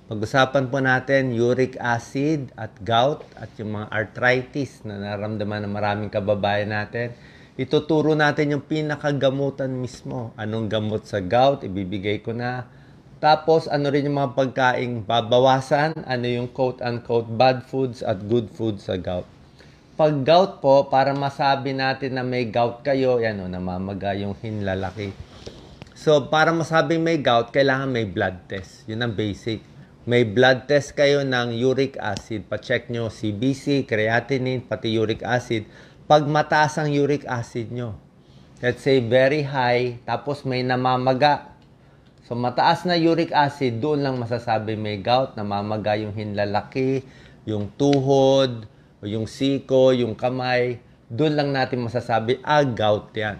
Pag-usapan po natin uric acid at gout at yung mga arthritis na naramdaman ng maraming kababayan natin. Ituturo natin yung pinakagamutan mismo. Anong gamot sa gout, ibibigay ko na. Tapos ano rin yung mga pagkaing babawasan, ano yung quote-unquote bad foods at good foods sa gout. Pag gout po, para masabi natin na may gout kayo, yan o, namamaga yung hinlalaki. So, para masabing may gout, kailangan may blood test. Yun ang basic. May blood test kayo ng uric acid. Pa-check nyo CBC, creatinine, pati uric acid. Pag mataas ang uric acid nyo, let's say very high, tapos may namamaga. So, mataas na uric acid, doon lang masasabi may gout. Namamaga yung hinlalaki, yung tuhod, yung siko, yung kamay. Doon lang natin masasabi, gout yan.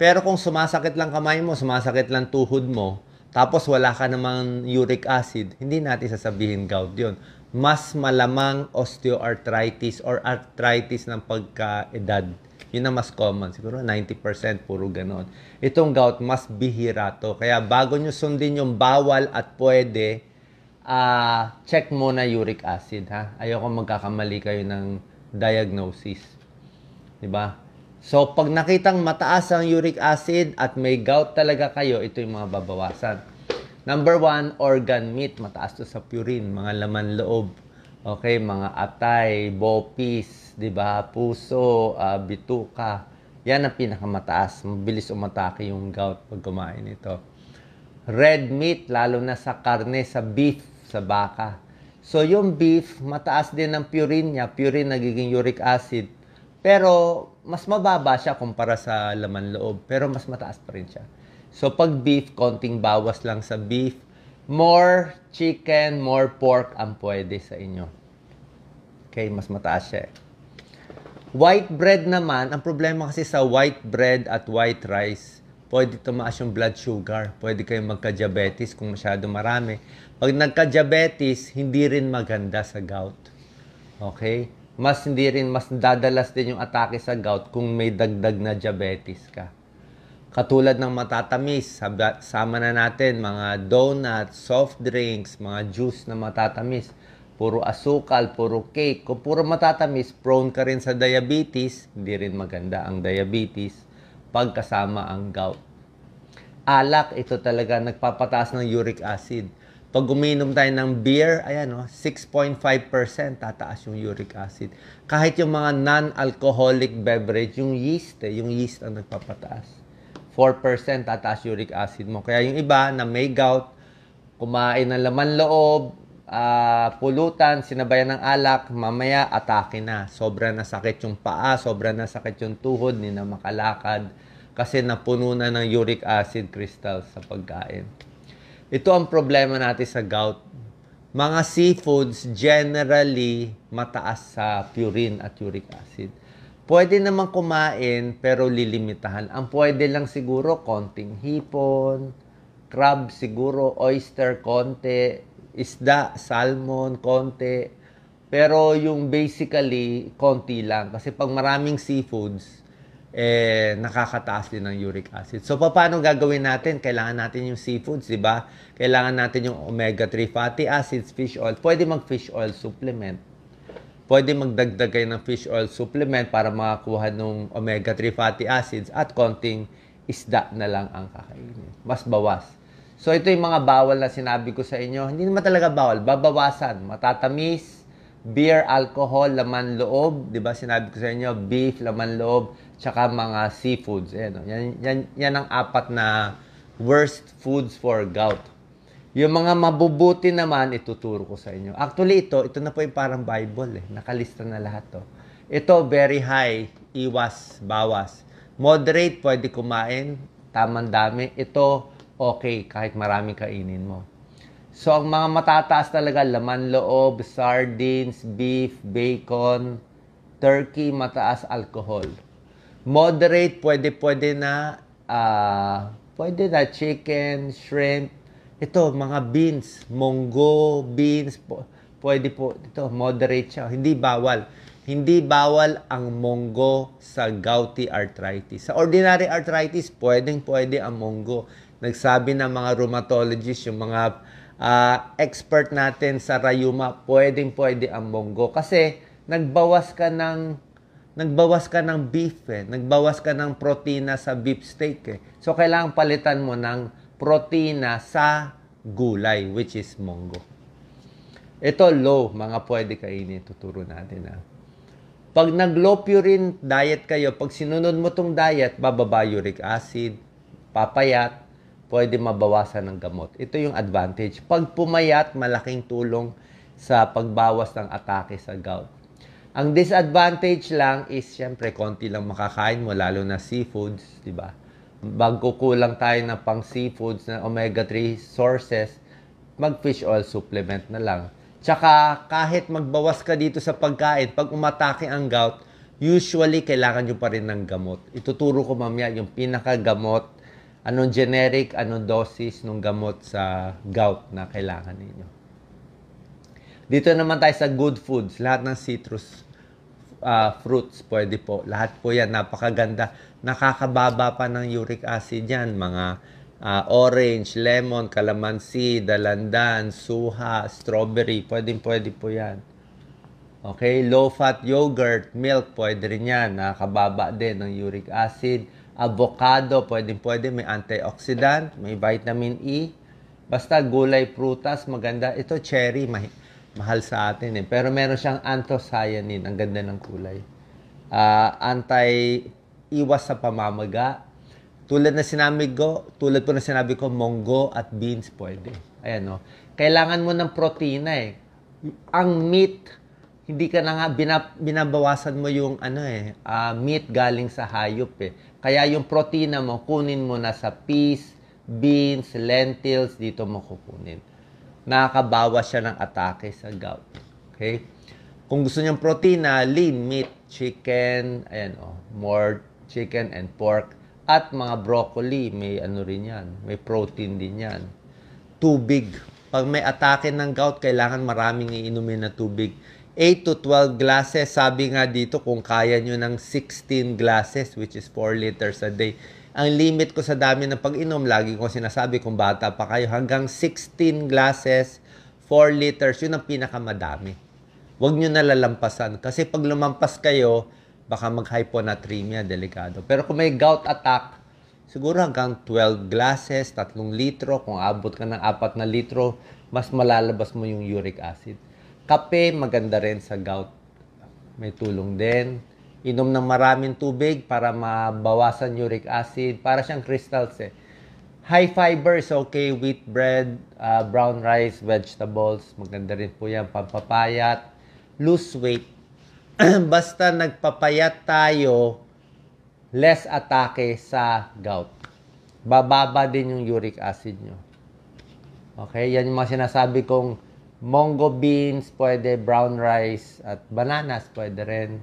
Pero kung sumasakit lang kamay mo, sumasakit lang tuhod mo, tapos wala ka namang uric acid, hindi natin sasabihin gout yun. Mas malamang osteoarthritis or arthritis ng pagka-edad. Yun ang mas common. Siguro 90% puro ganon. Itong gout, mas bihira to. Kaya bago nyo sundin yung bawal at pwede, check muna uric acid. Ha? Ayoko magkakamali kayo ng diagnosis. Diba? So, pag nakitang mataas ang uric acid at may gout talaga kayo, ito yung mga babawasan. Number 1, organ meat. Mataas to sa purine, mga laman loob. Okay, mga atay, bopis, diba? Puso, bituka. Yan ang pinakamataas. Mabilis umatake yung gout pag kumain ito. Red meat, lalo na sa karne, sa beef, sa baka. So, yung beef, mataas din ang purine niya. Purine nagiging uric acid. Pero, mas mababa siya kumpara sa laman loob. Pero, mas mataas pa rin siya. So, pag beef, konting bawas lang sa beef. More chicken, more pork ang pwede sa inyo. Okay, mas mataas siya. White bread naman, ang problema kasi sa white bread at white rice, pwede tumaas yung blood sugar. Pwede kayong magka-diabetes kung masyado marami. Pag nagka-diabetes, hindi rin maganda sa gout. Okay? Mas dadalas din yung atake sa gout kung may dagdag na diabetes ka. Katulad ng matatamis, sama na natin mga donuts, soft drinks, mga juice na matatamis. Puro asukal, puro cake. Kung puro matatamis, prone ka rin sa diabetes, hindi rin maganda ang diabetes pagkasama ang gout. Alak, ito talaga nagpapataas ng uric acid. Pag uminom tayo ng beer, ayan 6.5% tataas yung uric acid. Kahit yung mga non-alcoholic beverage, yung yeast ang nagpapataas. 4% tataas uric acid mo. Kaya yung iba na may gout, kumain ng laman loob, pulutan, sinabayan ng alak, mamaya atake na. Sobra na sakit yung paa, sobra na sakit yung tuhod, hindi na makalakad. Kasi napuno na ng uric acid crystals sa pagkain. Ito ang problema natin sa gout. Mga seafoods generally mataas sa purine at uric acid. Pwede naman kumain pero lilimitahan. Ang pwede lang siguro konting hipon, crab siguro, oyster konti, isda, salmon konti. Pero yung basically konti lang. Kasi pag maraming seafoods, nakakataas din ng uric acid. So, paano gagawin natin? Kailangan natin yung seafoods, di ba? Kailangan natin yung omega-3 fatty acids, fish oil. Pwede mag-fish oil supplement. Pwede magdagdag kayo ng fish oil supplement para makakuha ng omega-3 fatty acids at konting isda na lang ang kakainin. Mas bawas. So, ito yung mga bawal na sinabi ko sa inyo. Hindi naman talaga bawal. Babawasan. Matatamis, beer, alcohol, laman loob. Di ba sinabi ko sa inyo? Beef, laman loob, tsaka mga seafoods. Yan ang 4 na worst foods for gout. Yung mga mabubuti naman, ituturo ko sa inyo. Actually, ito na po yung parang Bible. Nakalista na lahat to. Ito, very high. Iwas, bawas. Moderate, pwede kumain. Tamang dami. Ito, okay, kahit maraming kainin mo. So, ang mga matataas talaga, laman loob, sardines, beef, bacon, turkey, mataas alcohol. Moderate, pwede na chicken, shrimp. Ito, mga beans, munggo, beans, pwede po. Ito, moderate siya. Hindi bawal. Hindi bawal ang munggo sa gouty arthritis. Sa ordinary arthritis, pwede ang munggo. Nagsabi ng mga rheumatologist, yung mga expert natin sa rayuma, pwedeng-pwede ang monggo. Kasi nagbawas ka ng beef Nagbawas ka ng protina sa beef steak So, kailangan palitan mo ng protina sa gulay, which is monggo. Ito, low, mga pwede kainin. Tuturo natin Pag nag-low purine diet kayo, pag sinunod mo tong diet, bababa uric acid, papayat, pwede mabawasan ng gamot. Ito yung advantage. Pag pumayat, malaking tulong sa pagbawas ng atake sa gout. Ang disadvantage lang is, syempre, konti lang makakain mo, lalo na seafoods, di ba? Magkukulang tayo ng pang seafoods na omega-3 sources, mag-fish oil supplement na lang. Tsaka, kahit magbawas ka dito sa pagkain, pag umatake ang gout, usually, kailangan nyo pa rin ng gamot. Ituturo ko mamaya yung pinakagamot, anong generic, anong dosis ng gamot sa gout na kailangan ninyo. Dito naman tayo sa good foods. Lahat ng citrus fruits, pwede po. Lahat po yan, napakaganda. Nakakababa pa ng uric acid yan. Mga orange, lemon, calamansi, dalandan, suha, strawberry. Pwede po yan. Okay, low-fat yogurt, milk, pwede rin yan. Nakakababa din ng uric acid. Avocado, pwede. May antioxidant, may vitamin E. Basta gulay, prutas, maganda. Ito, cherry, mahal sa atin Pero meron siyang anthocyanin. Ang ganda ng kulay. Iwas sa pamamaga. Tulad po na sinabi ko, monggo at beans pwede. Ayan, Kailangan mo ng protina Ang meat, hindi ka na nga, binabawasan mo yung meat galing sa hayop Kaya yung protina mo, kunin mo na sa peas, beans, lentils, dito mo kukunin. Nakakabawas siya ng atake sa gout. Okay? Kung gusto niyang protina, lean meat, chicken, more chicken and pork, at mga broccoli, may rin yan, may protein din yan. Tubig. Pag may atake ng gout, kailangan maraming iinumin na tubig. 8 to 12 glasses, sabi nga dito, kung kaya nyo ng 16 glasses, which is 4 liters a day. Ang limit ko sa dami ng pag-inom, lagi ko sinasabi kung bata pa kayo, hanggang 16 glasses, 4 liters, yun ang pinakamadami. Huwag nyo nalalampasan. Kasi pag lumampas kayo, baka mag-hyponatremia, delikado. Pero kung may gout attack, siguro hanggang 12 glasses, 3 litro, kung abot ka ng 4 na litro, mas malalabas mo yung uric acid. Kape, maganda rin sa gout. May tulong din. Inom ng maraming tubig para mabawasan uric acid. Para siyang crystals High fiber is okay. Wheat bread, brown rice, vegetables. Maganda rin po yan. Pampapayat. Lose weight. Basta nagpapayat tayo, less atake sa gout. Bababa din yung uric acid nyo. Okay? Yan yung mga sinasabi kong Mongo beans, pwede, brown rice, at bananas, pwede rin.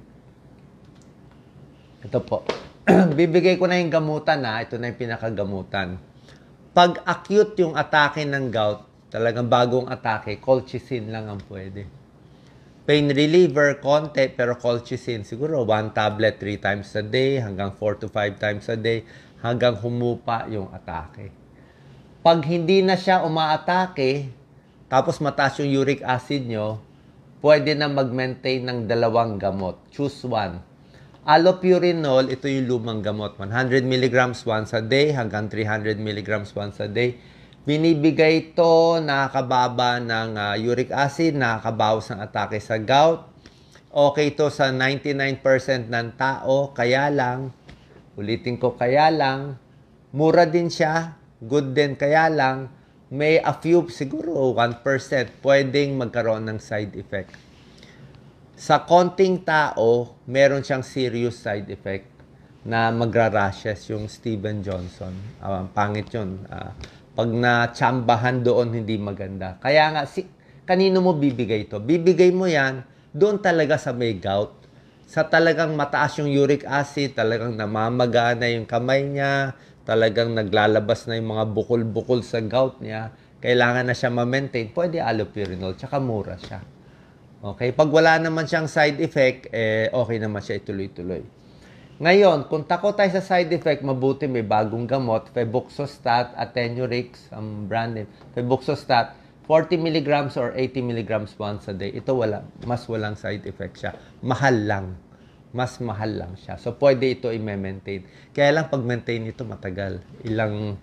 Ito po. Bibigay ko na yung gamutan Ito na yung pinakagamutan. Pag acute yung atake ng gout, talagang bagong atake, colchicine lang ang pwede. Pain reliever, konti, pero colchicine, siguro 1 tablet 3 times a day, hanggang 4 to 5 times a day, hanggang humupa yung atake. Pag hindi na siya umaatake, tapos mataas yung uric acid nyo, pwede na mag-maintain ng 2 gamot. Choose one. Allopurinol, ito yung lumang gamot. 100 mg once a day hanggang 300 mg once a day. Binibigay ito, nakakababa ng uric acid, nakakabawas ng atake sa gout. Okay ito sa 99% ng tao, kaya lang, ulitin ko, kaya lang, mura din siya, good din, kaya lang, may a few, siguro 1%, pwedeng magkaroon ng side effect. Sa konting tao, meron siyang serious side effect na magra-rashes, yung Steven Johnson. Pangit yun. Pag na-tsambahan doon, hindi maganda. Kaya nga, kanino mo bibigay ito? Bibigay mo yan doon talaga sa may gout. Sa talagang mataas yung uric acid, talagang namamaga na yung kamay niya, talagang naglalabas na yung mga bukol-bukol sa gout niya, kailangan na siya ma-maintain, pwede allopurinol, tsaka mura siya. Okay? Pag wala naman siyang side effect, okay naman siya ituloy-tuloy. Ngayon, kung takot tayo sa side effect, mabuti may bagong gamot, Febuxostat, Atenurix, ang brand name, Febuxostat, 40 milligrams or 80 milligrams once a day. Ito mas walang side effect siya. Mahal lang. Mas mahal lang siya. So, pwede ito i-maintain. Kaya lang, pag-maintain ito matagal. Ilang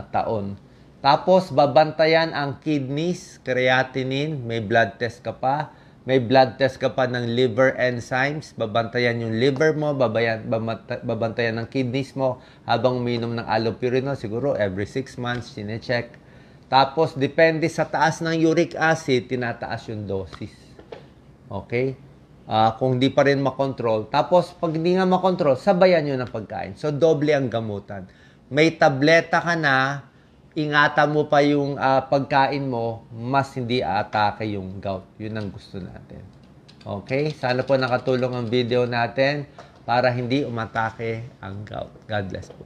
taon. Tapos, babantayan ang kidneys, creatinine, may blood test ka pa. May blood test ka pa ng liver enzymes. Babantayan yung liver mo, babantayan ng kidneys mo habang uminom ng allopurinol. Siguro, every 6 months, sinecheck. Tapos, depende sa taas ng uric acid, tinataas yung dosis. Okay? Kung di pa rin makontrol. Tapos, pag hindi nga makontrol, sabayan nyo ng pagkain. So, doble ang gamutan. May tableta ka na, ingatan mo pa yung pagkain mo, mas hindi aatake yung gout. Yun ang gusto natin. Okay? Sana po nakatulong ang video natin para hindi umatake ang gout. God bless po.